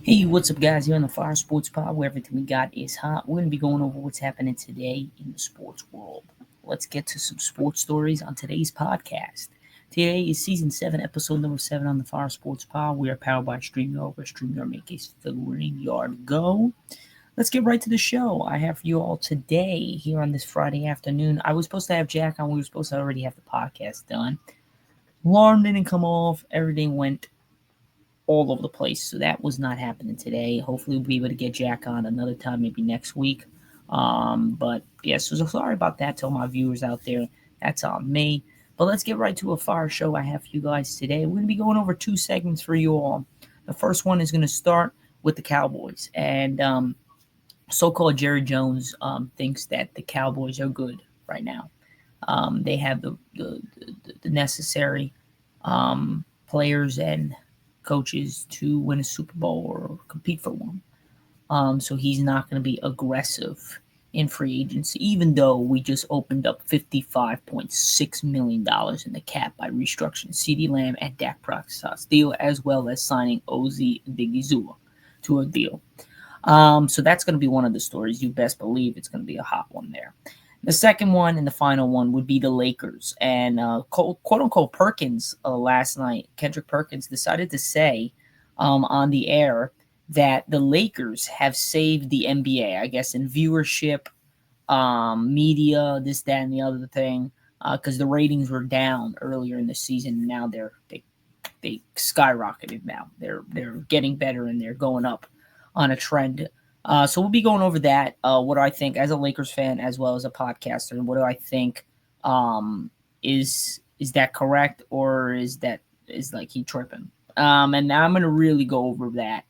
Hey, what's up, guys? Here on the Fire Sports Pod, where everything we got is hot. We're going to be going over what's happening today in the sports world. Let's get to some sports stories on today's podcast. Today is season 7, episode number 7 on the Fire Sports Pod. We are powered by StreamYard, where StreamYard makes a figuring yard go. Let's get right to the show. I have for you all today, here on this Friday afternoon. I was supposed to have Jack on. We were supposed to already have the podcast done. Alarm didn't come off. Everything went all over the place. So that was not happening today. Hopefully we'll be able to get Jack on another time, maybe next week. But yeah, so sorry about that to all my viewers out there. That's on me. But let's get right to a fire show I have for you guys today. We're going to be going over 2 segments for you all. The first one is going to start with the Cowboys. And so-called Jerry Jones thinks that the Cowboys are good right now. They have the necessary players and coaches to win a Super Bowl or compete for one. So he's not going to be aggressive in free agency, even though we just opened up $55.6 million in the cap by restructuring CeeDee Lamb and Dak Prescott's deal, as well as signing Ozzie Digizua to a deal. So that's going to be one of the stories. You best believe it's going to be a hot one there. The second one and the final one would be the Lakers. And quote-unquote Perkins last night, Kendrick Perkins, decided to say on the air that the Lakers have saved the NBA, I guess, in viewership, media, this, that, and the other thing, because the ratings were down earlier in the season. Now they skyrocketed now. They're getting better and they're going up on a trend. So we'll be going over that. What do I think as a Lakers fan, as well as a podcaster? And what do I think? Is that correct, or is like he tripping? And now I'm gonna really go over that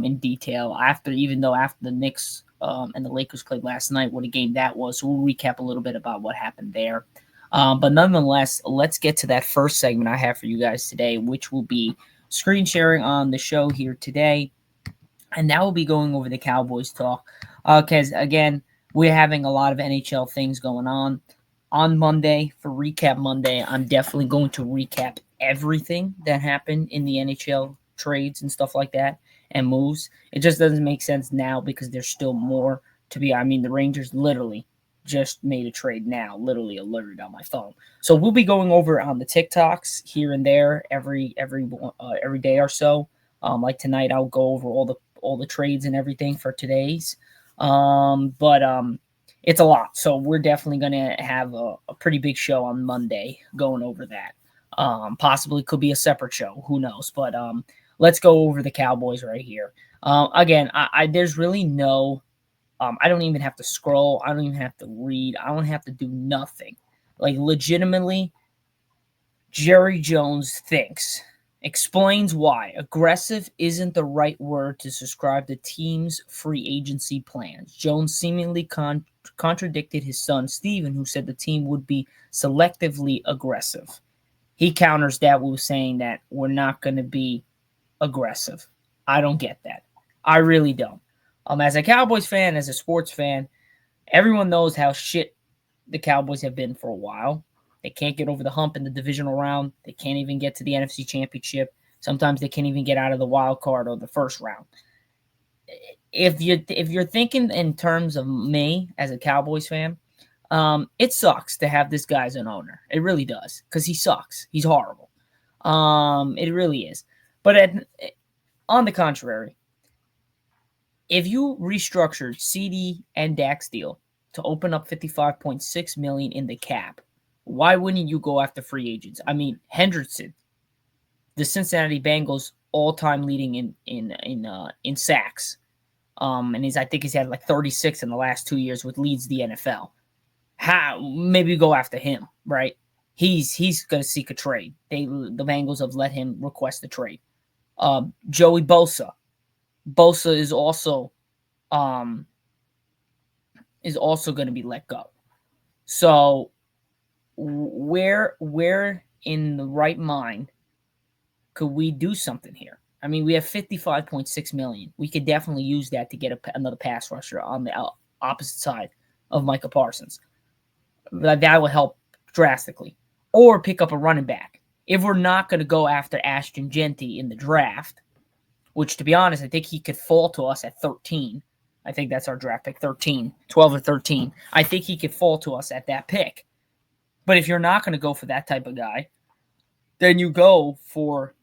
in detail even though after the Knicks and the Lakers played last night, what a game that was. So we'll recap a little bit about what happened there. But nonetheless, let's get to that first segment I have for you guys today, which will be screen sharing on the show here today. And now we'll be going over the Cowboys talk because, again, we're having a lot of NHL things going on. On Monday, for Recap Monday, I'm definitely going to recap everything that happened in the NHL trades and stuff like that and moves. It just doesn't make sense now because there's still more to be. I mean, the Rangers literally just made a trade now, literally alerted on my phone. So we'll be going over on the TikToks here and there every day or so. Like tonight, I'll go over all the trades and everything for today's. But it's a lot. So we're definitely going to have a pretty big show on Monday going over that. Possibly could be a separate show. Who knows? But let's go over the Cowboys right here. Again, there's really no I don't even have to scroll. I don't even have to read. I don't have to do nothing. Like, legitimately, Jerry Jones explains why aggressive isn't the right word to describe the team's free agency plans. Jones seemingly contradicted his son, Steven, who said the team would be selectively aggressive. He counters that with saying that we're not going to be aggressive. I don't get that. I really don't. As a Cowboys fan, as a sports fan, everyone knows how shit the Cowboys have been for a while. They can't get over the hump in the divisional round. They can't even get to the NFC Championship. Sometimes they can't even get out of the wild card or the first round. If you're thinking in terms of me as a Cowboys fan, it sucks to have this guy as an owner. It really does, because he sucks. He's horrible. It really is. But on the contrary, if you restructured CeeDee and Dak's deal to open up $55.6 million in the cap, why wouldn't you go after free agents? I mean, Hendrickson, the Cincinnati Bengals all-time leading in sacks, and I think he's had like 36 in the last 2 years, which leads the NFL. Maybe go after him, right? He's going to seek a trade. The Bengals have let him request a trade. Joey Bosa is also going to be let go. So where in the right mind could we do something here? I mean, we have $55.6 million. We could definitely use that to get another pass rusher on the opposite side of Micah Parsons. That will help drastically. Or pick up a running back. If we're not going to go after Ashton Genty in the draft, which, to be honest, I think he could fall to us at 13. I think that's our draft pick, 13, 12 or 13. I think he could fall to us at that pick. But if you're not going to go for that type of guy, then you go for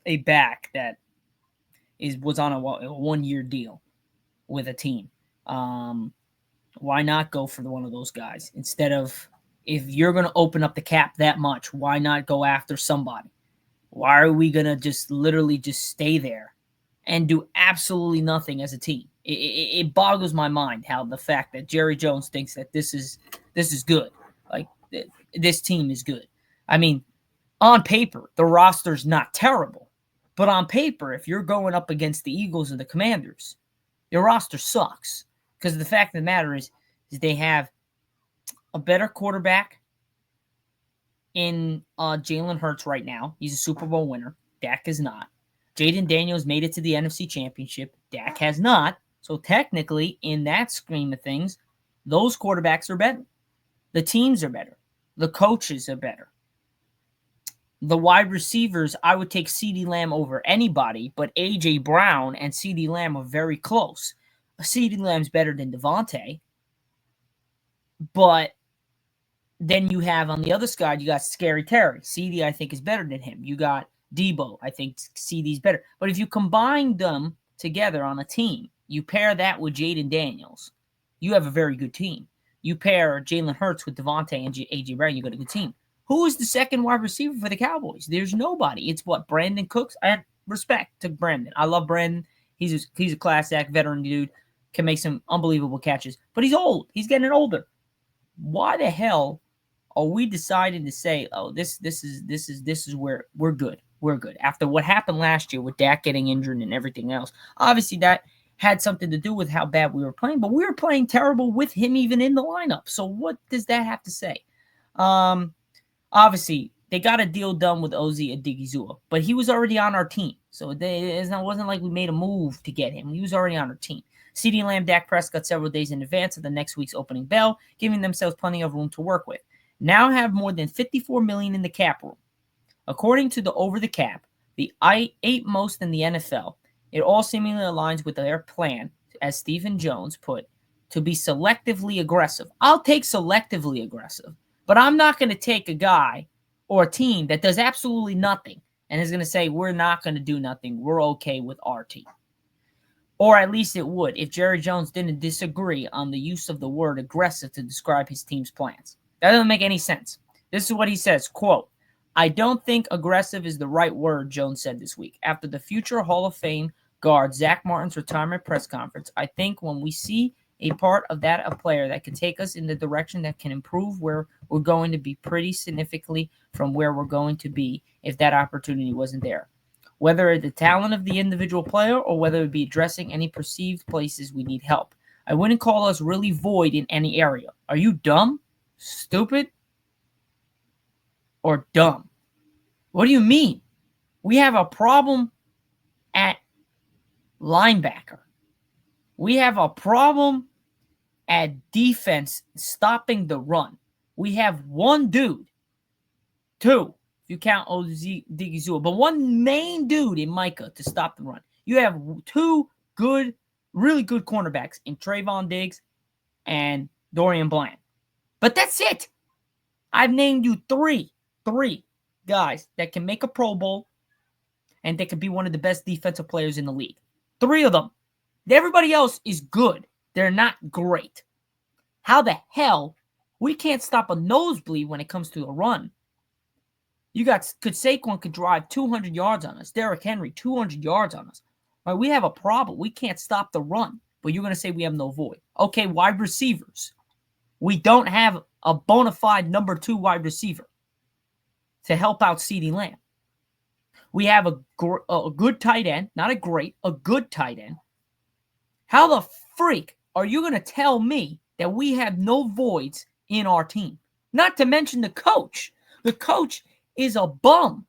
a back that was on a 1-year deal with a team. Why not go for one of those guys instead of, if you're going to open up the cap that much, why not go after somebody? Why are we going to just literally just stay there and do absolutely nothing as a team? It boggles my mind how the fact that Jerry Jones thinks that this is good. Like, this team is good. I mean, on paper, the roster's not terrible. But on paper, if you're going up against the Eagles and the Commanders, your roster sucks. Because the fact of the matter is they have a better quarterback in Jalen Hurts right now. He's a Super Bowl winner. Dak is not. Jaden Daniels made it to the NFC Championship. Dak has not. So technically, in that scheme of things, those quarterbacks are better. The teams are better. The coaches are better. The wide receivers, I would take CeeDee Lamb over anybody, but A.J. Brown and CeeDee Lamb are very close. CeeDee Lamb's better than Devontae, but then you have on the other side, you got Scary Terry. CeeDee, I think, is better than him. You got Debo. I think CeeDee's better. But if you combine them together on a team, you pair that with Jaden Daniels, you have a very good team. You pair Jalen Hurts with Devontae and A.J. Brown, you got a good team. Who is the second wide receiver for the Cowboys? There's nobody. It's what, Brandon Cooks? I have respect to Brandon. I love Brandon. He's a class act veteran dude. Can make some unbelievable catches. But he's old. He's getting older. Why the hell are we deciding to say, oh, this is where we're good. We're good. After what happened last year with Dak getting injured and everything else. Obviously, that had something to do with how bad we were playing, but we were playing terrible with him even in the lineup. So what does that have to say? Obviously, they got a deal done with Ozzy Odigizua, but he was already on our team. So it wasn't like we made a move to get him. He was already on our team. CeeDee Lamb, Dak Prescott several days in advance of the next week's opening bell, giving themselves plenty of room to work with. Now have more than $54 million in the cap room. According to the Over the Cap, the 8th most in the NFL, it all seemingly aligns with their plan, as Stephen Jones put, to be selectively aggressive. I'll take selectively aggressive, but I'm not going to take a guy or a team that does absolutely nothing and is going to say, we're not going to do nothing. We're okay with our team. Or at least it would if Jerry Jones didn't disagree on the use of the word aggressive to describe his team's plans. That doesn't make any sense. This is what he says, quote, I don't think aggressive is the right word, Jones said this week. After the future Hall of Fame guard Zack Martin's retirement press conference, I think when we see a part of that, a player that can take us in the direction that can improve where we're going to be pretty significantly from where we're going to be if that opportunity wasn't there. Whether the talent of the individual player or whether it be addressing any perceived places we need help. I wouldn't call us really void in any area. Are you dumb, stupid, or dumb? What do you mean? We have a problem at linebacker. We have a problem at defense stopping the run. We have one dude, two, if you count Odigizua, but one main dude in Micah to stop the run. You have two good, really good cornerbacks in Trayvon Diggs and Dorian Bland. But that's it. I've named you three guys that can make a Pro Bowl and they can be one of the best defensive players in the league. Three of them. Everybody else is good. They're not great. How the hell we can't stop a nosebleed when it comes to a run? You got Saquon could drive 200 yards on us. Derrick Henry 200 yards on us. Right? We have a problem. We can't stop the run. But you're going to say we have no void. Okay, wide receivers. We don't have a bona fide number 2 wide receiver to help out CeeDee Lamb. We have a good tight end, not a great, a good tight end. How the freak are you going to tell me that we have no voids in our team? Not to mention the coach. The coach is a bum.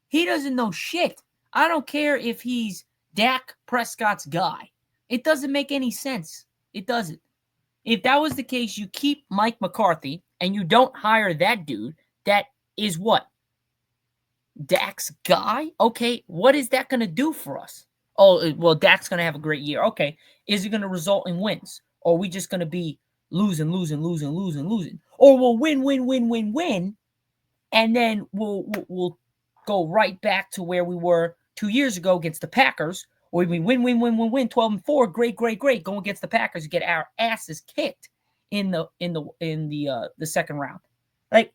He doesn't know shit. I don't care if he's Dak Prescott's guy. It doesn't make any sense. It doesn't. If that was the case, you keep Mike McCarthy and you don't hire that dude that is what? Dak's guy? Okay, what is that going to do for us? Oh, well, Dak's going to have a great year. Okay, is it going to result in wins? Or are we just going to be losing, losing, losing, losing, losing? Or we'll win, win, win, win, win, and then we'll go right back to where we were 2 years ago against the Packers, or we win, win, win, win, win, 12-4, great, great, great, go against the Packers, get our asses kicked in the second round. Like,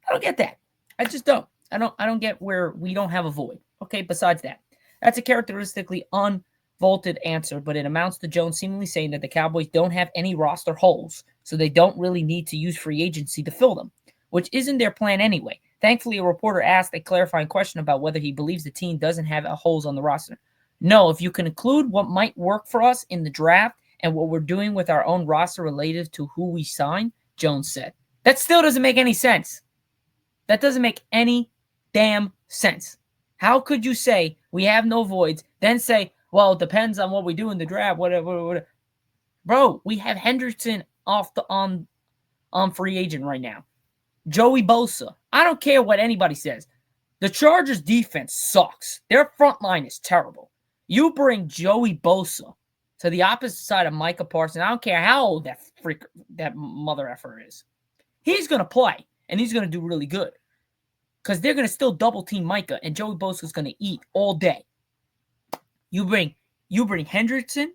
I don't get that. I just don't. I don't get where we don't have a void. Okay, besides that. That's a characteristically unvaulted answer, but it amounts to Jones seemingly saying that the Cowboys don't have any roster holes, so they don't really need to use free agency to fill them, which isn't their plan anyway. Thankfully, a reporter asked a clarifying question about whether he believes the team doesn't have holes on the roster. No, if you can include what might work for us in the draft and what we're doing with our own roster related to who we sign, Jones said. That still doesn't make any sense. That doesn't make any damn sense. How could you say we have no voids, then say, well, it depends on what we do in the draft, whatever. Bro, we have Hendrickson on free agent right now. Joey Bosa. I don't care what anybody says. The Chargers defense sucks. Their front line is terrible. You bring Joey Bosa to the opposite side of Micah Parsons. I don't care how old that mother effer is. He's going to play, and he's going to do really good. Because they're going to still double team Micah, and Joey Bosa is going to eat all day. You bring Hendrickson,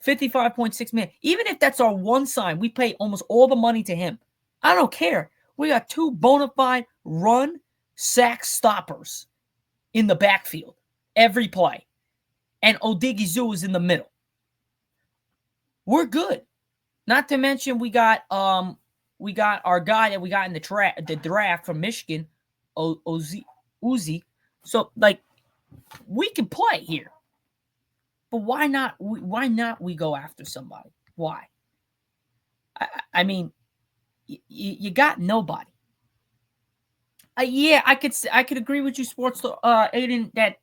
$55.6 million. Even if that's our one sign, we pay almost all the money to him. I don't care. We got two bona fide run sack stoppers in the backfield every play. And Odighizuwa is in the middle. We're good. Not to mention we got our guy that we got in the draft from Michigan, Uzi. So, like, we can play here. But why not we go after somebody? Why? I mean, you got nobody. Yeah, I could agree with you, Sports Aiden, that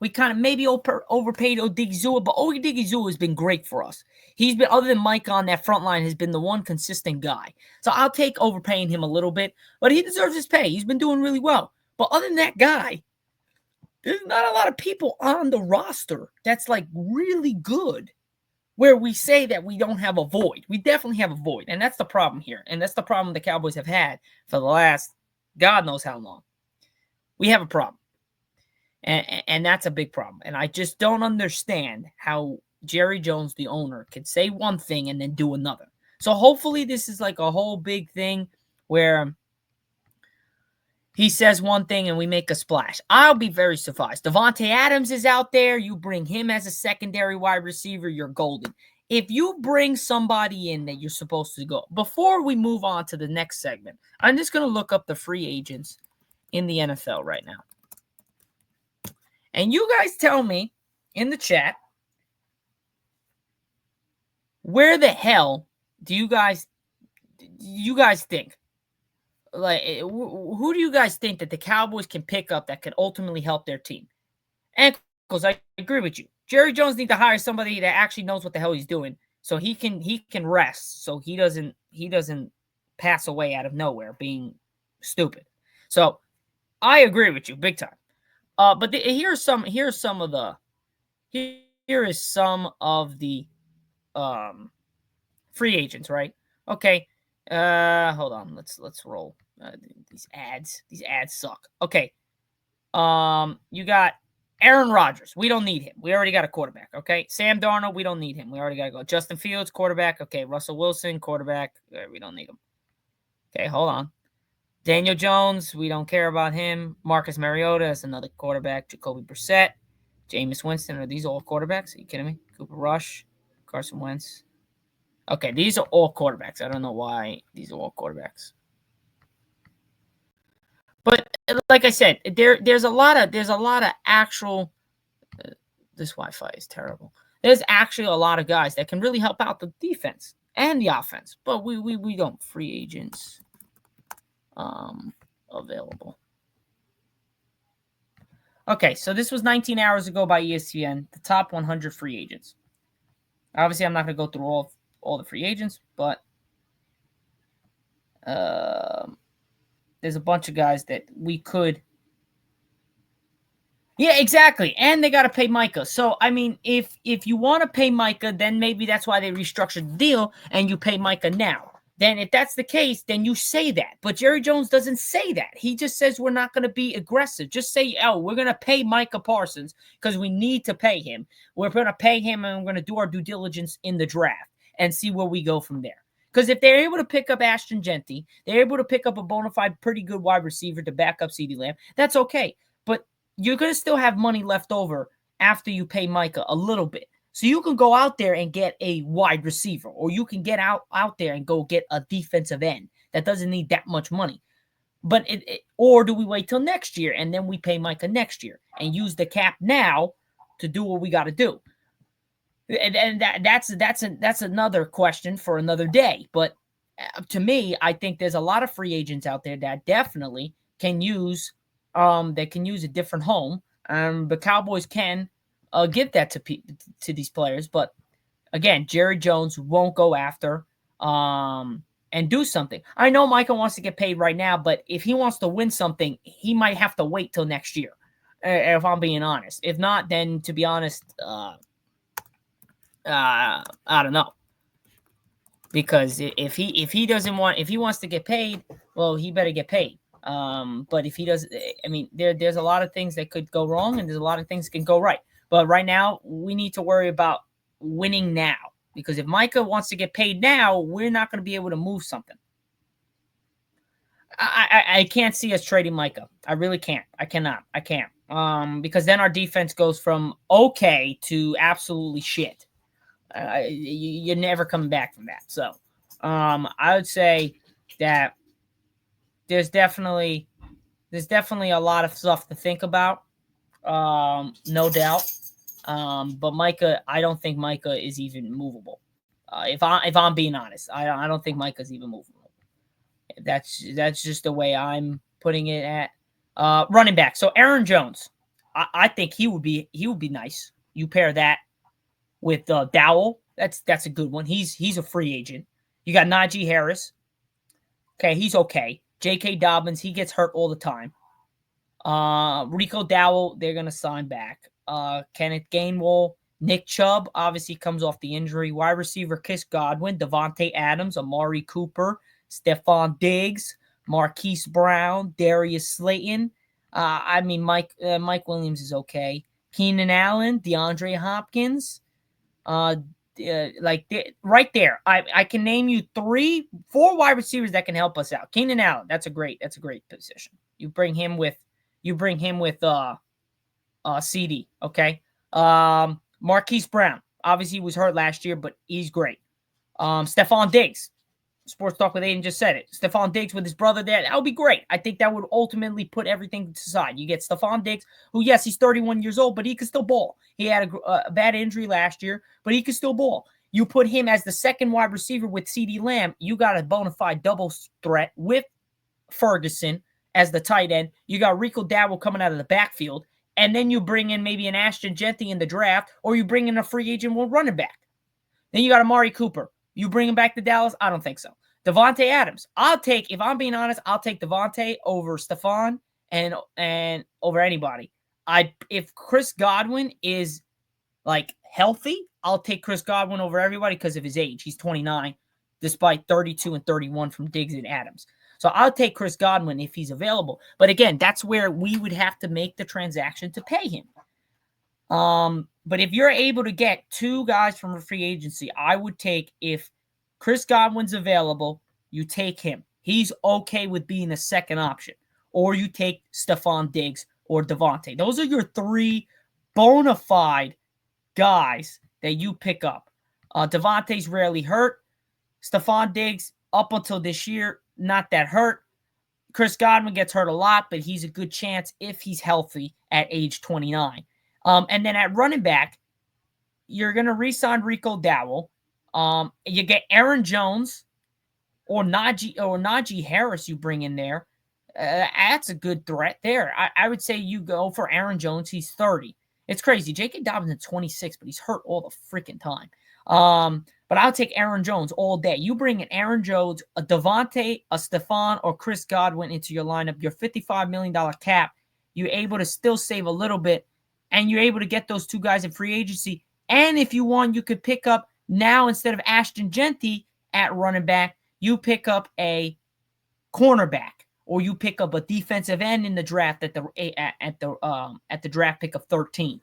we kind of maybe overpaid Odighizuwa, but Odighizuwa has been great for us. He's been, other than Mike on that front line, has been the one consistent guy. So I'll take overpaying him a little bit, but he deserves his pay. He's been doing really well. But other than that guy, there's not a lot of people on the roster that's like really good where we say that we don't have a void. We definitely have a void, and that's the problem here. And that's the problem the Cowboys have had for the last God knows how long. We have a problem. And that's a big problem. And I just don't understand how Jerry Jones, the owner, could say one thing and then do another. So hopefully this is like a whole big thing where he says one thing and we make a splash. I'll be very surprised. Devontae Adams is out there. You bring him as a secondary wide receiver, you're golden. If you bring somebody in that you're supposed to go, before we move on to the next segment, I'm just going to look up the free agents in the NFL right now. And you guys tell me in the chat, where the hell do you guys think? Like, who do you guys think that the Cowboys can pick up that could ultimately help their team? And because I agree with you, Jerry Jones needs to hire somebody that actually knows what the hell he's doing, so he can rest, so he doesn't pass away out of nowhere being stupid. So I agree with you big time. But here is some of the free agents, right? Okay. Hold on. Let's roll. These ads suck. Okay. You got Aaron Rodgers. We don't need him. We already got a quarterback. Okay. Sam Darnold. We don't need him. We already got to go. Justin Fields, quarterback. Okay. Russell Wilson, quarterback. We don't need him. Okay. Hold on. Daniel Jones, we don't care about him. Marcus Mariota is another quarterback. Jacoby Brissett, Jameis Winston. Are these all quarterbacks? Are you kidding me? Cooper Rush, Carson Wentz. Okay, these are all quarterbacks. I don't know why these are all quarterbacks. But like I said, there's a lot of actual. This Wi-Fi is terrible. There's actually a lot of guys that can really help out the defense and the offense. But we don't. Free agents. Available. Okay, so this was 19 hours ago by ESPN, the top 100 free agents. Obviously, I'm not going to go through all the free agents, but there's a bunch of guys that we could Yeah, exactly. And they got to pay Micah. So, I mean, if you want to pay Micah, then maybe that's why they restructured the deal and you pay Micah now. Then if that's the case, then you say that. But Jerry Jones doesn't say that. He just says we're not going to be aggressive. Just say, "Oh, we're going to pay Micah Parsons because we need to pay him. We're going to pay him and we're going to do our due diligence in the draft and see where we go from there." Because if they're able to pick up Ashton Genty, they're able to pick up a bona fide, pretty good wide receiver to back up CeeDee Lamb, that's okay. But you're going to still have money left over after you pay Micah a little bit. So you can go out there and get a wide receiver, or you can get out there and go get a defensive end that doesn't need that much money. But or do we wait till next year and then we pay Micah next year and use the cap now to do what we got to do? And that's another question for another day. But to me, I think there's a lot of free agents out there that definitely can use a different home. The Cowboys can give that to these players, but again, Jerry Jones won't go after and do something. I know Michael wants to get paid right now, but if he wants to win something, he might have to wait till next year. If I'm being honest, if not, then to be honest, I don't know. Because if he doesn't want, if he wants to get paid, well, he better get paid. But if he does, I mean, there's a lot of things that could go wrong, and there's a lot of things that can go right. But right now, we need to worry about winning now. Because if Micah wants to get paid now, we're not going to be able to move something. I can't see us trading Micah. I really can't. I cannot. I can't. Because then our defense goes from okay to absolutely shit. You're never coming back from that. So, I would say that there's definitely a lot of stuff to think about. No doubt. But Micah, I don't think Micah is even movable. If I'm being honest, I don't think Micah's even movable. That's just the way I'm putting it at. Running back. So Aaron Jones, I think he would be nice. You pair that with Dowell. That's a good one. He's a free agent. You got Najee Harris. Okay, he's okay. J.K. Dobbins, he gets hurt all the time. Rico Dowell, they're gonna sign back. Kenneth Gainwell, Nick Chubb, obviously comes off the injury. Wide receiver Chris Godwin, Devontae Adams, Amari Cooper, Stephon Diggs, Marquise Brown, Darius Slayton. I mean, Mike Williams is okay. Keenan Allen, DeAndre Hopkins. Right there, I can name you 4 wide receivers that can help us out. Keenan Allen, that's a great position. You bring him with CD, okay? Marquise Brown, obviously he was hurt last year, but he's great. Stephon Diggs, Sports Talk with Aiden just said it. Stephon Diggs with his brother there, that would be great. I think that would ultimately put everything to side. You get Stephon Diggs, who, yes, he's 31 years old, but he can still ball. He had a bad injury last year, but he can still ball. You put him as the second wide receiver with CeeDee Lamb, you got a bona fide double threat with Ferguson as the tight end. You got Rico Dowell coming out of the backfield, and then you bring in maybe an Ashton Genty in the draft, or you bring in a free agent with running back. Then you got Amari Cooper. You bring him back to Dallas? I don't think so. Devontae Adams. If I'm being honest, I'll take Devontae over Stephon and over anybody. If Chris Godwin is like healthy, I'll take Chris Godwin over everybody because of his age. He's 29, despite 32 and 31 from Diggs and Adams. So I'll take Chris Godwin if he's available. But again, that's where we would have to make the transaction to pay him. But if you're able to get 2 guys from a free agency, I would take, if Chris Godwin's available, you take him. He's okay with being a second option. Or you take Stephon Diggs or Devontae. Those are your 3 bona fide guys that you pick up. Devontae's rarely hurt. Stephon Diggs, up until this year, not that hurt. Chris Godwin gets hurt a lot, but he's a good chance if he's healthy at age 29. And then at running back, you're going to re-sign Rico Dowell. You get Aaron Jones or Najee Harris you bring in there. That's a good threat there. I would say you go for Aaron Jones. He's 30. It's crazy. J.K. Dobbins is 26, but he's hurt all the freaking time. But I'll take Aaron Jones all day. You bring in Aaron Jones, a Devontae, a Stephon, or Chris Godwin into your lineup. Your $55 million cap, you're able to still save a little bit, and you're able to get those two guys in free agency. And if you want, you could pick up now, instead of Ashton Genty at running back, you pick up a cornerback, or you pick up a defensive end in the draft at the draft pick of 13.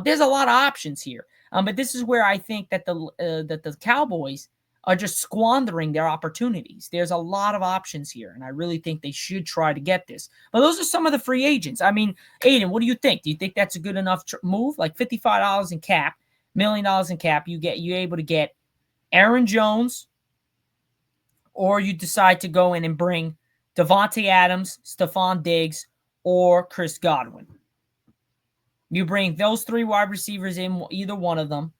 There's a lot of options here, but this is where I think that the Cowboys are just squandering their opportunities. There's a lot of options here, and I really think they should try to get this. But those are some of the free agents. I mean, Aiden, what do you think? Do you think that's a good enough move? Like $55 in cap, $1 million in cap, you're able to get Aaron Jones, or you decide to go in and bring Davante Adams, Stephon Diggs, or Chris Godwin. You bring those three wide receivers in, either one of them.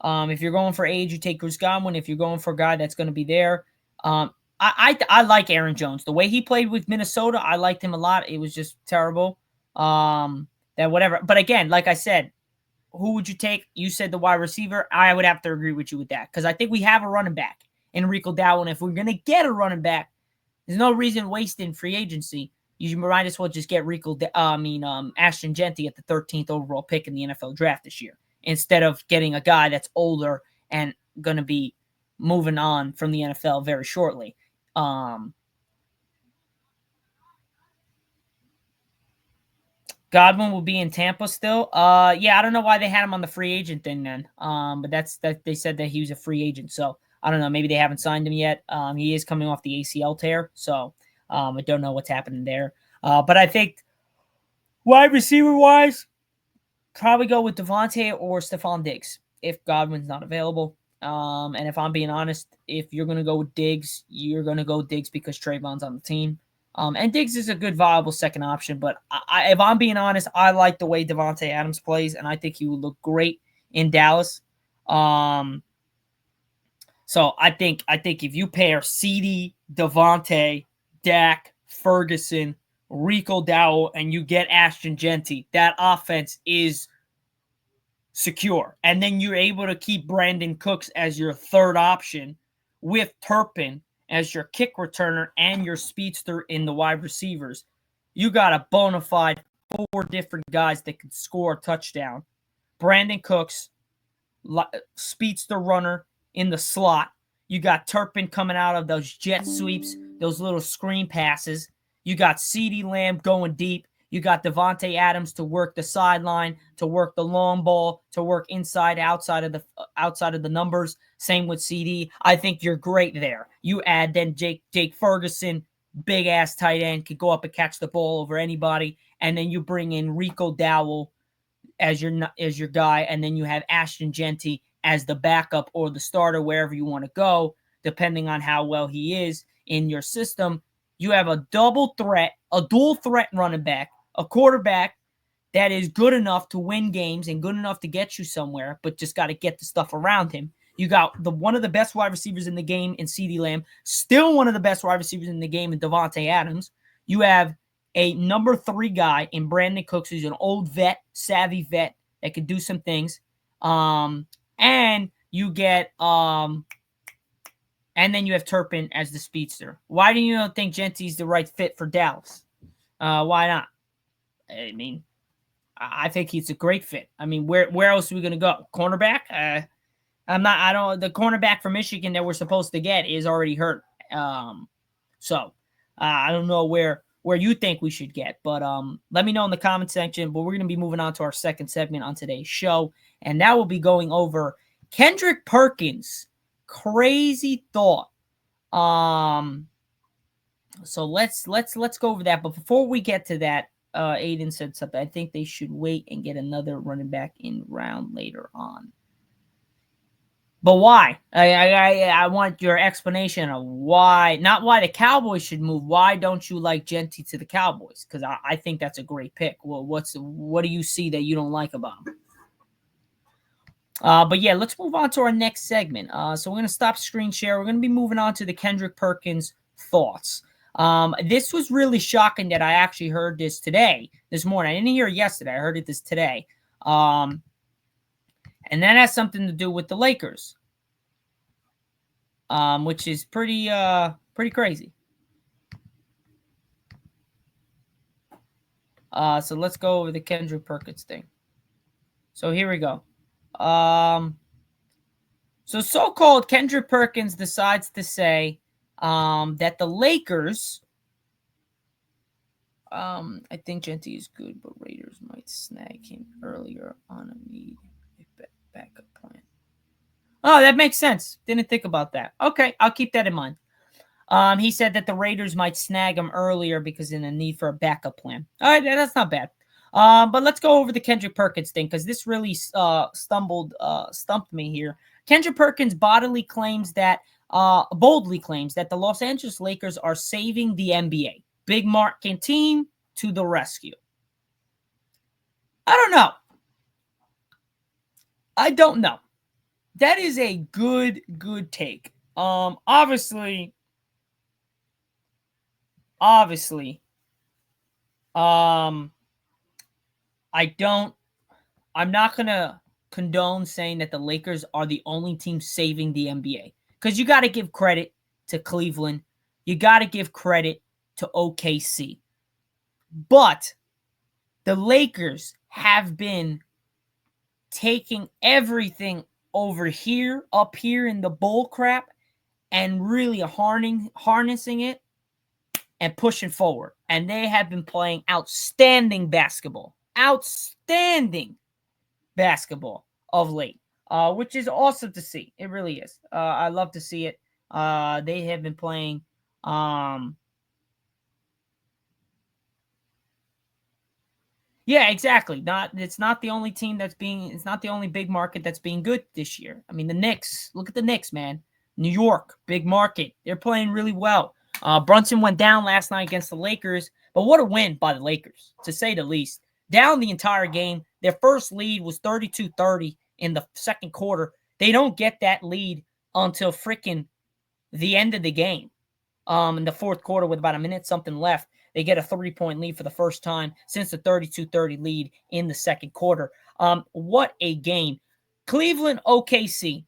If you're going for age, you take Chris Godwin. If you're going for a guy that's going to be there, I like Aaron Jones. The way he played with Minnesota, I liked him a lot. It was just terrible. That whatever. But again, like I said, who would you take? You said the wide receiver. I would have to agree with you with that, because I think we have a running back in Rico Dowdle. And if we're going to get a running back, there's no reason wasting free agency. You might as well just get Ashton Genty at the 13th overall pick in the NFL draft this year, instead of getting a guy that's older and going to be moving on from the NFL very shortly. Godwin will be in Tampa still. Yeah, I don't know why they had him on the free agent thing then. But that they said that he was a free agent, so I don't know. Maybe they haven't signed him yet. He is coming off the ACL tear, so I don't know what's happening there. But I think wide receiver wise, probably go with Davante or Stephon Diggs if Godwin's not available. And if I'm being honest, if you're going to go with Diggs, you're going to go Diggs because Trayvon's on the team. And Diggs is a good, viable second option. But if I'm being honest, I like the way Davante Adams plays, and I think he would look great in Dallas. So I think if you pair CD, Davante, Dak, Ferguson, Rico Dowdle, and you get Ashton Genty, that offense is secure. And then you're able to keep Brandon Cooks as your third option, with Turpin as your kick returner and your speedster in the wide receivers. You got a bona fide 4 different guys that can score a touchdown. Brandon Cooks, speedster runner in the slot. You got Turpin coming out of those jet sweeps, those little screen passes. You got CeeDee Lamb going deep. You got Davante Adams to work the sideline, to work the long ball, to work inside, outside of the numbers. Same with CD. I think you're great there. You add then Jake Ferguson, big ass tight end, could go up and catch the ball over anybody, and then you bring in Rico Dowdle as your guy, and then you have Ashton Genty as the backup or the starter wherever you want to go, depending on how well he is in your system. You have a dual threat running back, a quarterback that is good enough to win games and good enough to get you somewhere, but just got to get the stuff around him. You got one of the best wide receivers in the game in CeeDee Lamb, still one of the best wide receivers in the game in Davante Adams. You have a number 3 guy in Brandon Cooks, who's an old vet, savvy vet that can do some things. And you get and then you have Turpin as the speedster. Why do you not think Genty's the right fit for Dallas? Why not? I mean, I think he's a great fit. I mean, where else are we going to go? Cornerback? The cornerback from Michigan that we're supposed to get is already hurt. So I don't know where you think we should get, but let me know in the comment section. But we're going to be moving on to our second segment on today's show, and that will be going over Kendrick Perkins. Crazy thought. So let's go over that. But before we get to that, Aiden said something. I think they should wait and get another running back in round later on. But why? I want your explanation of why. Not why the Cowboys should move. Why don't you like Genty to the Cowboys? Because I think that's a great pick. Well, what do you see that you don't like about him? But yeah, let's move on to our next segment. So we're going to stop screen share. We're going to be moving on to the Kendrick Perkins thoughts. This was really shocking that I actually heard this morning. I didn't hear it yesterday. I heard it this today. And that has something to do with the Lakers, which is pretty crazy. So let's go over the Kendrick Perkins thing. So here we go. So so-called Kendrick Perkins decides to say that the Lakers, I think Genty is good, but Raiders might snag him earlier on a need backup plan. Oh, that makes sense. Didn't think about that. Okay, I'll keep that in mind. He said that the Raiders might snag him earlier because in a need for a backup plan. All right, that's not bad. But let's go over the Kendrick Perkins thing because this really stumped me here. Kendrick Perkins boldly claims that the Los Angeles Lakers are saving the NBA. Big market team to the rescue. I don't know. That is a good take. Obviously, I'm not gonna condone saying that the Lakers are the only team saving the NBA because you got to give credit to Cleveland, you got to give credit to OKC, but the Lakers have been taking everything over here, up here in the bull crap, and really harnessing it and pushing forward. And they have been playing outstanding basketball. Outstanding basketball of late, which is awesome to see. It really is. I love to see it. They have been playing. Yeah, exactly. It's not the only team it's not the only big market that's being good this year. I mean, the Knicks. Look at the Knicks, man. New York, big market. They're playing really well. Brunson went down last night against the Lakers, but what a win by the Lakers, to say the least. Down the entire game. Their first lead was 32-30 in the second quarter. They don't get that lead until freaking the end of the game. In the fourth quarter with about a minute something left. They get a 3-point lead for the first time since the 32-30 lead in the second quarter. What a game. Cleveland, OKC,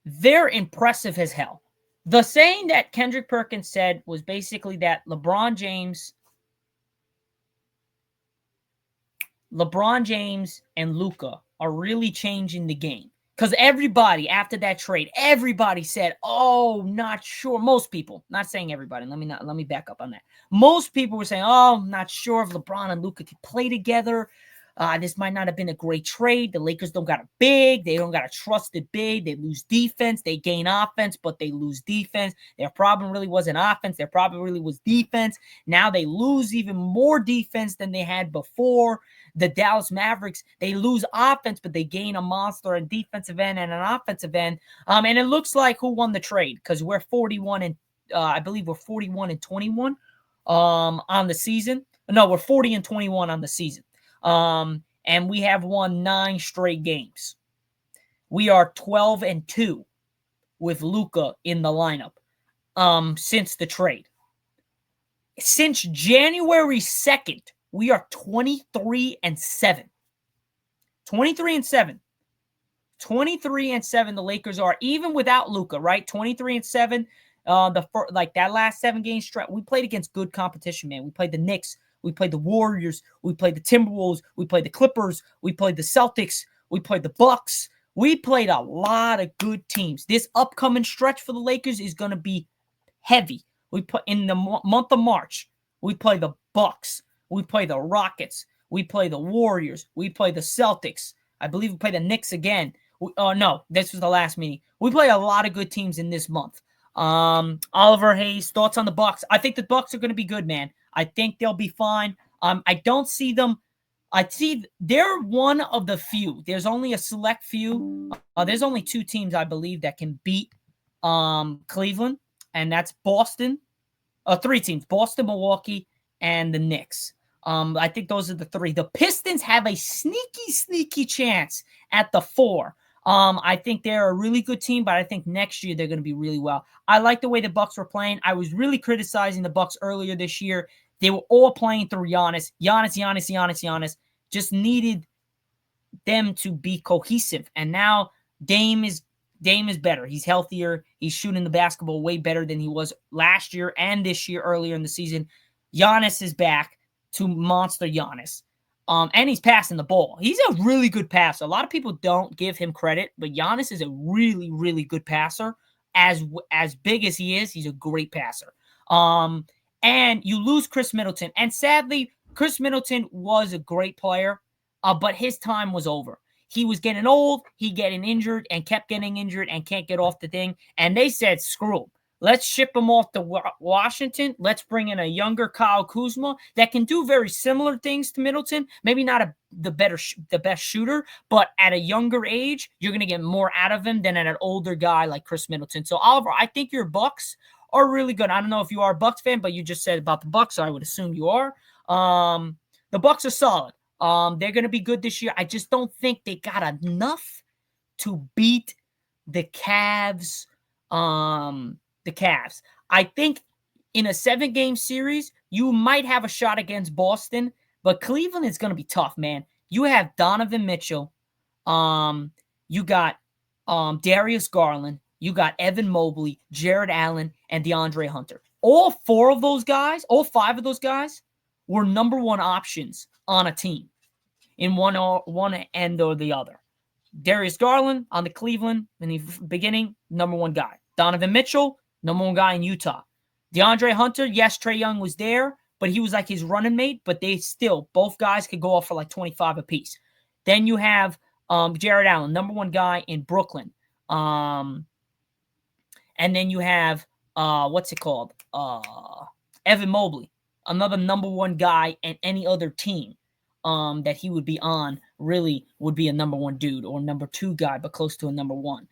they're impressive as hell. The saying that Kendrick Perkins said was basically that LeBron James and Luka are really changing the game. Because everybody, after that trade, everybody said, oh, not sure. Most people, not saying everybody. Let me back up on that. Most people were saying, oh, I'm not sure if LeBron and Luka could play together. This might not have been a great trade. The Lakers don't got a big. They don't got a trusted big. They lose defense. They gain offense, but they lose defense. Their problem really wasn't offense. Their problem really was defense. Now they lose even more defense than they had before. The Dallas Mavericks, they lose offense, but they gain a monster on defensive end and an offensive end. And it looks like who won the trade because we're 41 and I believe we're 41 and 21 on the season. No, we're 40 and 21 on the season. And we have won 9 straight games. We are 12 and 2 with Luka in the lineup since the trade. Since January 2nd, we are 23 and 7. 23 and 7. 23 and 7 the Lakers are, even without Luka, right? 23 and 7. That last 7 game stretch, we played against good competition, man. We played the Knicks, we played the Warriors, we played the Timberwolves, we played the Clippers, we played the Celtics, we played the Bucks. We played a lot of good teams. This upcoming stretch for the Lakers is going to be heavy. We put in the month of March, we play the Bucks, we play the Rockets, we play the Warriors, we play the Celtics. I believe we play the Knicks again. No, this was the last meeting. We play a lot of good teams in this month. Oliver Hayes, thoughts on the Bucks? I think the Bucks are going to be good, man. I think they'll be fine. I don't see them. I see they're one of the few. There's only a select few. There's only 2 teams I believe that can beat Cleveland, and that's Boston. 3 teams: Boston, Milwaukee, and the Knicks. I think those are the 3. The Pistons have a sneaky chance at the 4. I think they're a really good team, but I think next year they're going to be really well. I like the way the Bucks were playing. I was really criticizing the Bucks earlier this year. They were all playing through Giannis. Giannis. Just needed them to be cohesive. And now Dame is better. He's healthier. He's shooting the basketball way better than he was last year and this year earlier in the season. Giannis is back to monster Giannis. And he's passing the ball. He's a really good passer. A lot of people don't give him credit, but Giannis is a really, really good passer. As big as he is, he's a great passer. And you lose Chris Middleton. And sadly, Chris Middleton was a great player, but his time was over. He was getting old, he getting injured, and kept getting injured and can't get off the thing. And they said, screw him. Let's ship him off to Washington. Let's bring in a younger Kyle Kuzma that can do very similar things to Middleton. Maybe not the best shooter, but at a younger age, you're going to get more out of him than at an older guy like Chris Middleton. So, Oliver, I think your Bucks are really good. I don't know if you are a Bucks fan, but you just said about the Bucks, so I would assume you are. The Bucks are solid. They're going to be good this year. I just don't think they got enough to beat the Cavs. The Cavs. I think in a 7-game series, you might have a shot against Boston, but Cleveland is going to be tough, man. You have Donovan Mitchell. You got Darius Garland. You got Evan Mobley, Jared Allen, and DeAndre Hunter. All 5 of those guys were number 1 options on a team in one end or the other. Darius Garland on the Cleveland in the beginning, number 1 guy. Donovan Mitchell, number 1 guy in Utah. DeAndre Hunter, yes, Trae Young was there, but he was like his running mate, but they still, both guys could go off for like 25 apiece. Then you have Jared Allen, number 1 guy in Brooklyn. And then you have, Evan Mobley, another number 1 guy in any other team that he would be on, really would be a number 1 dude or number 2 guy, but close to a number 1.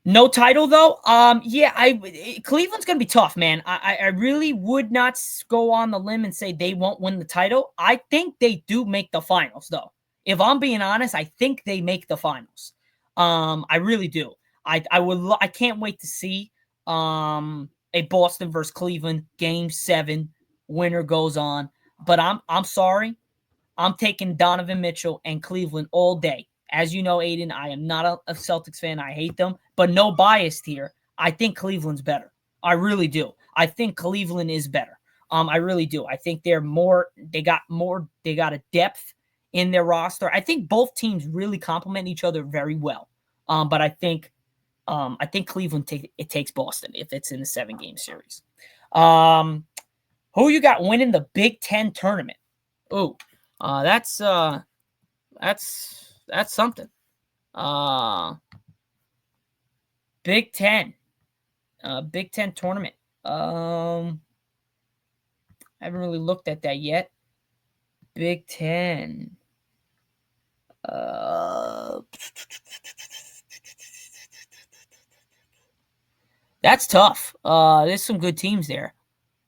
No title though. Cleveland's gonna be tough, man. I really would not go on the limb and say they won't win the title. I think they do make the finals though. If I'm being honest, I think they make the finals. I really do. I can't wait to see a Boston versus Cleveland Game 7. Winner goes on. But I'm sorry. I'm taking Donovan Mitchell and Cleveland all day. As you know, Aiden, I am not a Celtics fan. I hate them, but no bias here. I think Cleveland's better. I really do. I think Cleveland is better. I really do. I think they got a depth in their roster. I think both teams really complement each other very well. But I think Cleveland takes Boston if it's in the 7-game series. Who you got winning the Big Ten tournament? Oh, that's something. Big Ten tournament. I haven't really looked at that yet. Big Ten. That's tough. There's some good teams there.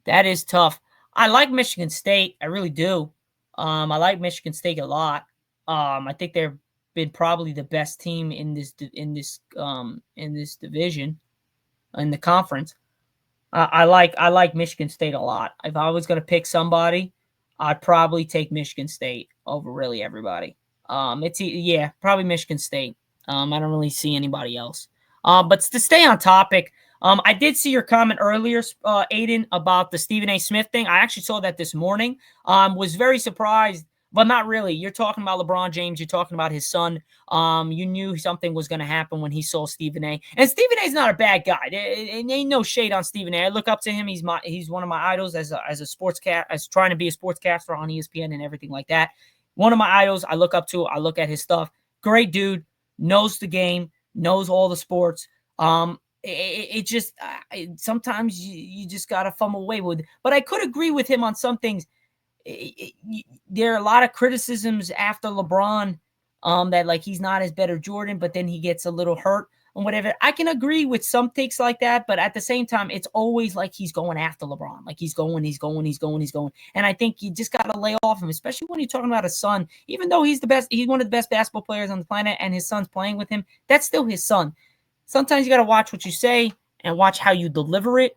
That is tough. I like Michigan State. I really do. I like Michigan State a lot. I think they've been probably the best team in this division, in the conference. I like Michigan State a lot. If I was going to pick somebody, I'd probably take Michigan State over really everybody. Probably Michigan State. I don't really see anybody else. But to stay on topic, I did see your comment earlier, Aiden, about the Stephen A. Smith thing. I actually saw that this morning. Was very surprised, but not really. You're talking about LeBron James. You're talking about his son. You knew something was going to happen when he saw Stephen A. And Stephen A. is not a bad guy. There ain't no shade on Stephen A. I look up to him. He's one of my idols as trying to be a sportscaster on ESPN and everything like that. One of my idols I look up to. I look at his stuff. Great dude. Knows the game. Knows all the sports. Sometimes you just got to fumble away with it. But I could agree with him on some things. There are a lot of criticisms after LeBron that like he's not as better Jordan, but then he gets a little hurt and whatever. I can agree with some takes like that, but at the same time, it's always like he's going after LeBron. Like he's going. And I think you just got to lay off him, especially when you're talking about a son. Even though he's one of the best basketball players on the planet and his son's playing with him, that's still his son. Sometimes you got to watch what you say and watch how you deliver it.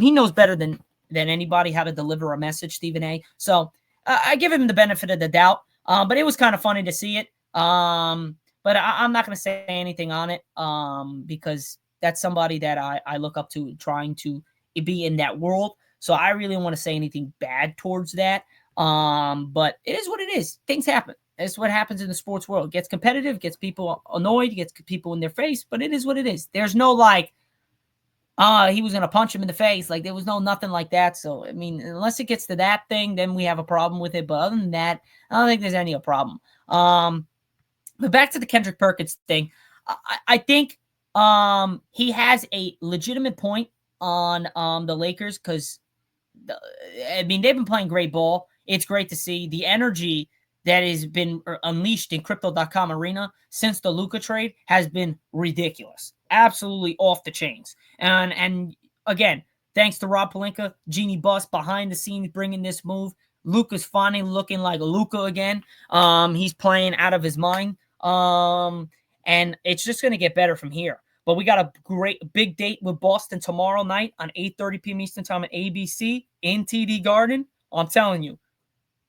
He knows better than anybody how to deliver a message, Stephen A. So I give him the benefit of the doubt. But it was kind of funny to see it. But I'm not going to say anything on it because that's somebody that I look up to trying to be in that world. So I really don't want to say anything bad towards that. But it is what it is. Things happen. It's what happens in the sports world. It gets competitive, gets people annoyed, gets people in their face, but it is what it is. There's no like, he was going to punch him in the face. Like, there was nothing like that. So, I mean, unless it gets to that thing, then we have a problem with it. But other than that, I don't think there's any problem. But back to the Kendrick Perkins thing, I think he has a legitimate point on the Lakers because, I mean, they've been playing great ball. It's great to see the energy that has been unleashed in Crypto.com Arena since the Luka trade has been ridiculous. Absolutely off the chains. And again, thanks to Rob Pelinka, Genie Bus behind the scenes bringing this move. Luka's finally looking like Luka again. He's playing out of his mind. And it's just going to get better from here. But we got a great big date with Boston tomorrow night on 8:30 p.m. Eastern Time at ABC in TD Garden. I'm telling you,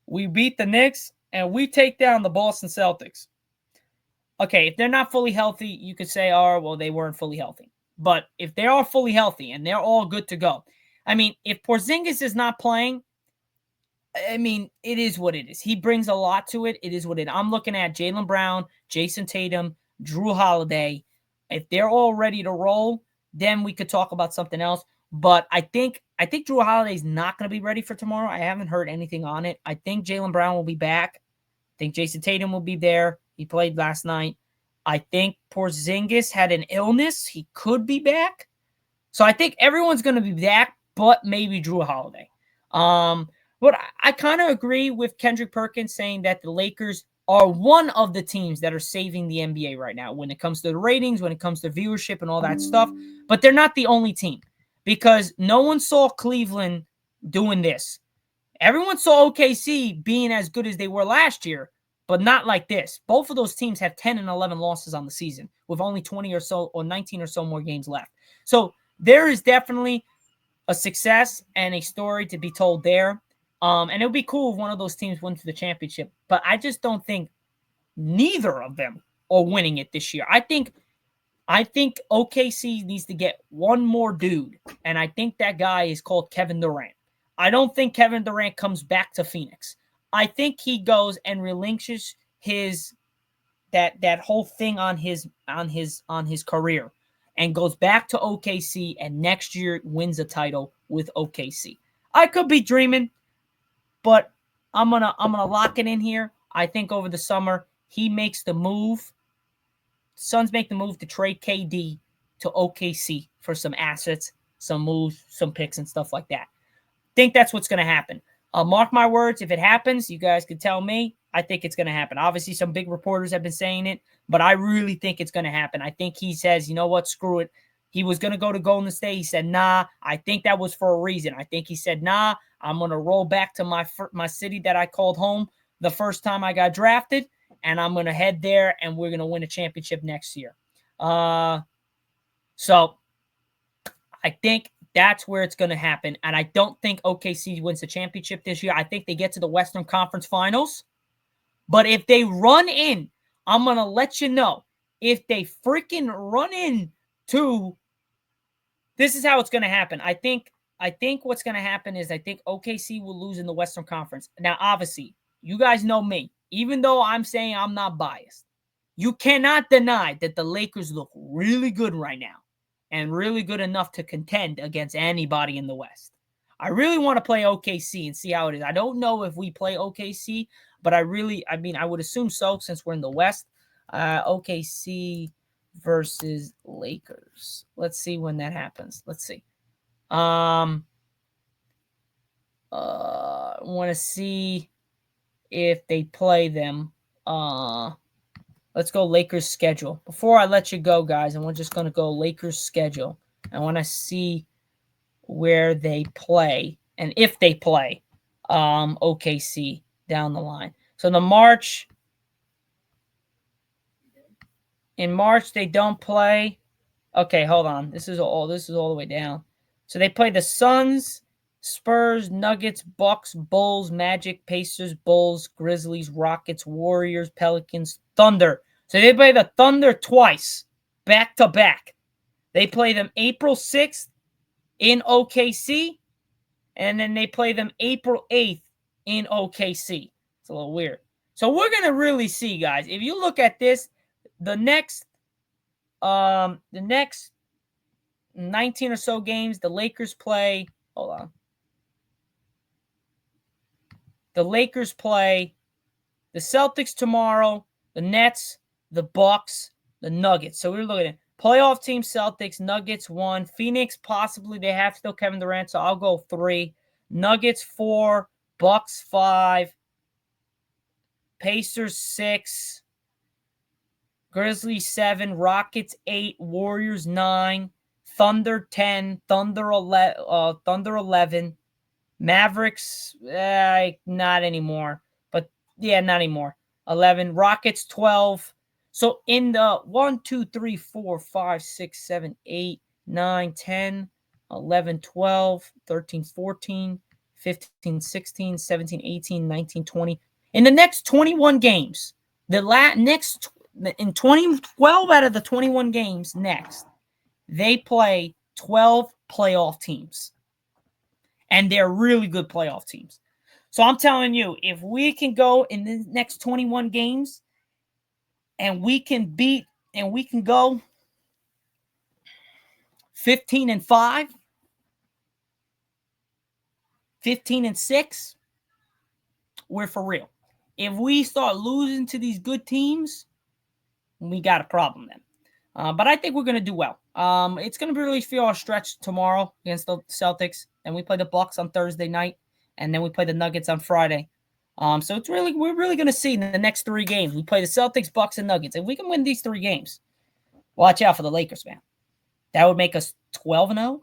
we beat the Knicks and we take down the Boston Celtics. Okay, if they're not fully healthy, you could say, oh, well, they weren't fully healthy. But if they are fully healthy and they're all good to go, I mean, if Porzingis is not playing, I mean, it is what it is. He brings a lot to it. It is what it is. I'm looking at Jaylen Brown, Jason Tatum, Drew Holiday. If they're all ready to roll, then we could talk about something else. But I think Drew Holiday is not going to be ready for tomorrow. I haven't heard anything on it. I think Jaylen Brown will be back. I think Jason Tatum will be there. He played last night. I think Porzingis had an illness. He could be back. So I think everyone's going to be back, but maybe Drew Holiday. But I kind of agree with Kendrick Perkins saying that the Lakers are one of the teams that are saving the NBA right now when it comes to the ratings, when it comes to viewership and all that stuff. But they're not the only team because no one saw Cleveland doing this. Everyone saw OKC being as good as they were last year, but not like this. Both of those teams have 10 and 11 losses on the season with only 20 or so or 19 or so more games left. So there is definitely a success and a story to be told there. And it would be cool if one of those teams wins the championship. But I just don't think neither of them are winning it this year. I think OKC needs to get one more dude. And I think that guy is called Kevin Durant. I don't think Kevin Durant comes back to Phoenix. I think he goes and relinquishes his that whole thing on his career and goes back to OKC and next year wins a title with OKC. I could be dreaming, but I'm gonna lock it in here. I think over the summer he makes the move. Suns make the move to trade KD to OKC for some assets, some moves, some picks, and stuff like that. Think that's what's gonna happen. Mark my words. If it happens, you guys can tell me. I think it's going to happen. Obviously, some big reporters have been saying it, but I really think it's going to happen. I think he says, you know what, screw it. He was going to go to Golden State. He said, nah. I think that was for a reason. I think he said, nah, I'm going to roll back to my city that I called home the first time I got drafted, and I'm going to head there, and we're going to win a championship next year. So I think that's where it's going to happen. And I don't think OKC wins the championship this year. I think they get to the Western Conference Finals. But if they run in, I'm going to let you know. If they freaking run in to, this is how it's going to happen. I think what's going to happen is I think OKC will lose in the Western Conference. Now, obviously, you guys know me. Even though I'm saying I'm not biased, you cannot deny that the Lakers look really good right now. And really good enough to contend against anybody in the West. I really want to play OKC and see how it is. I don't know if we play OKC, but I would assume so since we're in the West. OKC versus Lakers. Let's see when that happens. Let's see. I want to see if they play them. Let's go Lakers schedule. Before I let you go, guys, I'm just going to go Lakers schedule. I want to see where they play and if they play OKC down the line. So in March they don't play. Okay, hold on. This is all the way down. So they play the Suns, Spurs, Nuggets, Bucks, Bulls, Magic, Pacers, Bulls, Grizzlies, Rockets, Warriors, Pelicans, Thunder. So they play the Thunder twice, back to back. They play them April 6th in OKC, and then they play them April 8th in OKC. It's a little weird. So we're going to really see, guys. If you look at this, the next 19 or so games, the Lakers play. Hold on. The Lakers play the Celtics tomorrow, the Nets, the Bucks, the Nuggets. So we're looking at playoff team Celtics, Nuggets 1, Phoenix possibly. They have still Kevin Durant, so I'll go 3. Nuggets 4, Bucks 5, Pacers 6, Grizzlies 7, Rockets 8, Warriors 9, Thunder 10, Thunder 11, Mavericks, not anymore. But, yeah, not anymore. 11, Rockets 12. So, in the 1, 2, 3, 4, 5, 6, 7, 8, 9, 10, 11, 12, 13, 14, 15, 16, 17, 18, 19, 20. In the next 21 games, in 12 out of the 21 games next, they play 12 playoff teams. And they're really good playoff teams. So I'm telling you, if we can go in the next 21 games and we can go 15-5, 15-6, we're for real. If we start losing to these good teams, we got a problem then. But I think we're going to do well. It's going to really feel a stretch tomorrow against the Celtics. And we play the Bucks on Thursday night. And then we play the Nuggets on Friday. So we're really going to see in the next 3 games. We play the Celtics, Bucks, and Nuggets. If we can win these 3 games, watch out for the Lakers, man. That would make us 12-0.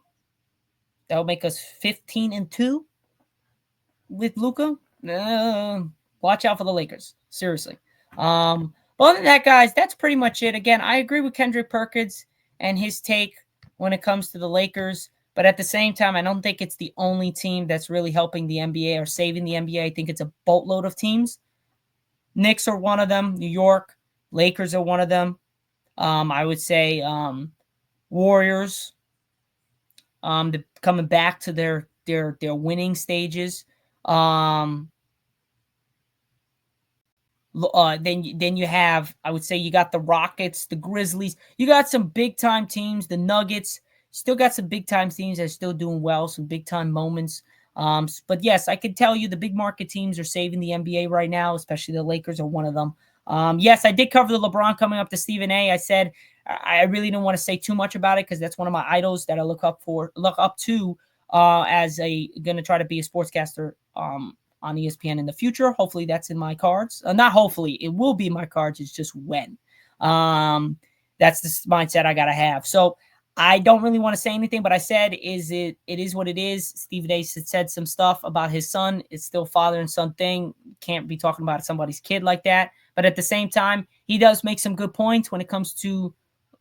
That would make us 15-2 with Luka. Watch out for the Lakers. Seriously. But other than that, guys, that's pretty much it. Again, I agree with Kendrick Perkins and his take when it comes to the Lakers. But at the same time, I don't think it's the only team that's really helping the NBA or saving the NBA. I think it's a boatload of teams. Knicks are one of them. New York. Lakers are one of them. I would say Warriors. Coming back to their winning stages. Then you have, I would say, you got the Rockets, the Grizzlies. You got some big time teams, the Nuggets. Still got some big time teams that are still doing well, some big time moments. But yes, I can tell you the big market teams are saving the NBA right now, especially the Lakers are one of them. Yes, I did cover the LeBron coming up to Stephen A. I said I really didn't want to say too much about it because that's one of my idols that I look up to as going to try to be a sportscaster on ESPN in the future. Hopefully that's in my cards. Not hopefully, it will be in my cards. It's just when. That's the mindset I got to have. So I don't really want to say anything, but I said it is what it is. Stephen A. said some stuff about his son. It's still father and son thing. Can't be talking about somebody's kid like that. But at the same time, he does make some good points when it comes to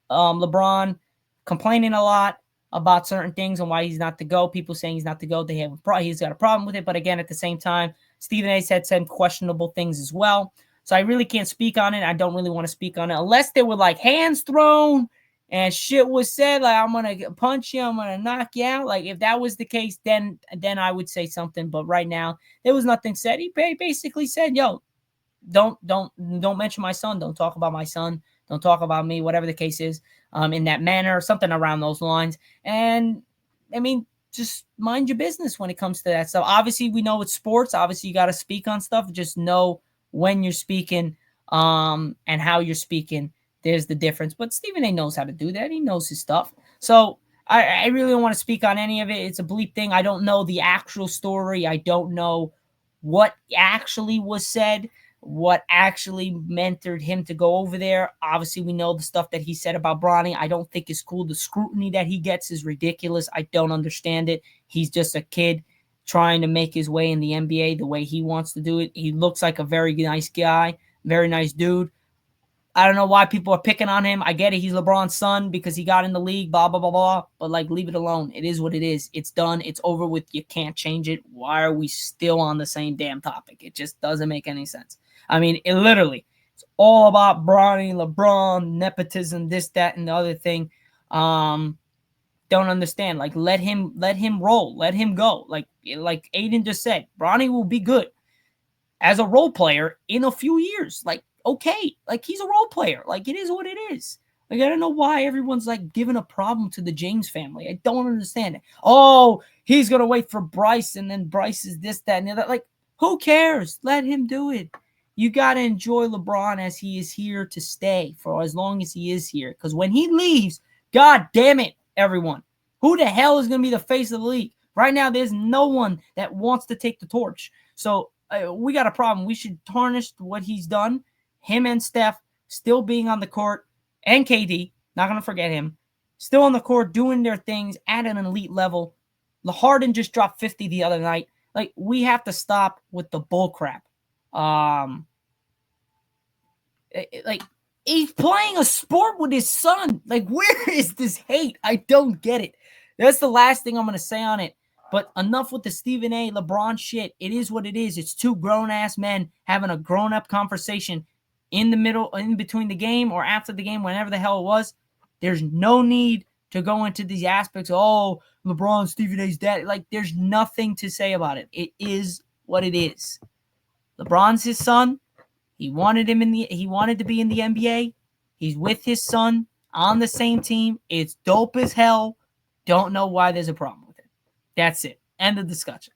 LeBron complaining a lot about certain things and why he's not the GOAT. People saying he's not the GOAT. He's got a problem with it. But again, at the same time, Stephen A. said some questionable things as well. So I really can't speak on it. I don't really want to speak on it unless there were like hands thrown and shit was said, like, I'm going to punch you, I'm going to knock you out. Like, if that was the case, then I would say something. But right now, there was nothing said. He basically said, yo, don't mention my son. Don't talk about my son. Don't talk about me, whatever the case is, in that manner, something around those lines. And, I mean, just mind your business when it comes to that stuff. Obviously, we know it's sports. Obviously, you got to speak on stuff. Just know when you're speaking and how you're speaking. There's the difference. But Stephen A. knows how to do that. He knows his stuff. So I really don't want to speak on any of it. It's a bleep thing. I don't know the actual story. I don't know what actually was said, what actually mentored him to go over there. Obviously, we know the stuff that he said about Bronny. I don't think it's cool. The scrutiny that he gets is ridiculous. I don't understand it. He's just a kid trying to make his way in the NBA the way he wants to do it. He looks like a very nice guy, very nice dude. I don't know why people are picking on him. I get it. He's LeBron's son because he got in the league, blah, blah, blah, blah. But, like, leave it alone. It is what it is. It's done. It's over with. You can't change it. Why are we still on the same damn topic? It just doesn't make any sense. I mean, it literally, it's all about Bronny, LeBron, nepotism, this, that, and the other thing. don't understand. Like, let him roll, let him go. Like Aiden just said, Bronny will be good as a role player in a few years. Like, okay, like he's a role player. Like, it is what it is. Like, I don't know why everyone's like giving a problem to the James family. I don't understand it. Oh, he's gonna wait for Bryce, and then Bryce is this, that, and the other. Like, who cares? Let him do it. You gotta enjoy LeBron as he is here to stay for as long as he is here. Because when he leaves, God damn it, everyone, who the hell is gonna be the face of the league? Right now, there's no one that wants to take the torch. So we got a problem. We should tarnish what he's done. Him and Steph still being on the court, and KD, not going to forget him, still on the court doing their things at an elite level. Harden just dropped 50 the other night. Like, we have to stop with the bull crap. Like, he's playing a sport with his son. Like, where is this hate? I don't get it. That's the last thing I'm going to say on it. But enough with the Stephen A. LeBron shit. It is what it is. It's two grown-ass men having a grown-up conversation in the middle, in between the game or after the game, whenever the hell it was. There's no need to go into these aspects. Oh, LeBron, Stephen A's dad. Like, there's nothing to say about it. It is what it is. LeBron's his son. He wanted to be in the NBA. He's with his son on the same team. It's dope as hell. Don't know why there's a problem with it. That's it. End of discussion.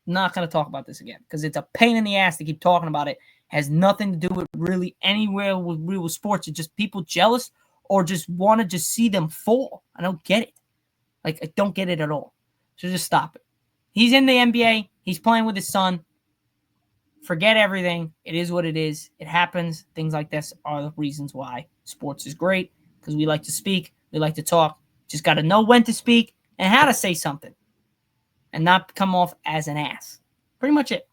Not going to talk about this again because it's a pain in the ass to keep talking about it. Has nothing to do with really anywhere with real sports. It's just people jealous or just want to just see them fall. I don't get it. Like, I don't get it at all. So just stop it. He's in the NBA. He's playing with his son. Forget everything. It is what it is. It happens. Things like this are the reasons why sports is great, because we like to speak. We like to talk. Just got to know when to speak and how to say something and not come off as an ass. Pretty much it.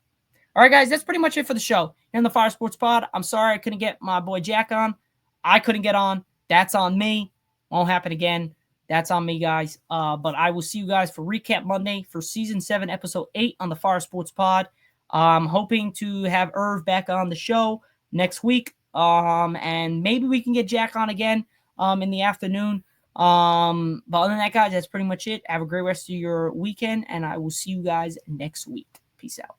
All right, guys, that's pretty much it for the show here in the Fire Sports Pod. I'm sorry I couldn't get my boy Jack on. I couldn't get on. That's on me. Won't happen again. That's on me, guys. But I will see you guys for Recap Monday for Season 7, Episode 8 on the Fire Sports Pod. I'm hoping to have Irv back on the show next week. And maybe we can get Jack on again in the afternoon. But other than that, guys, that's pretty much it. Have a great rest of your weekend, and I will see you guys next week. Peace out.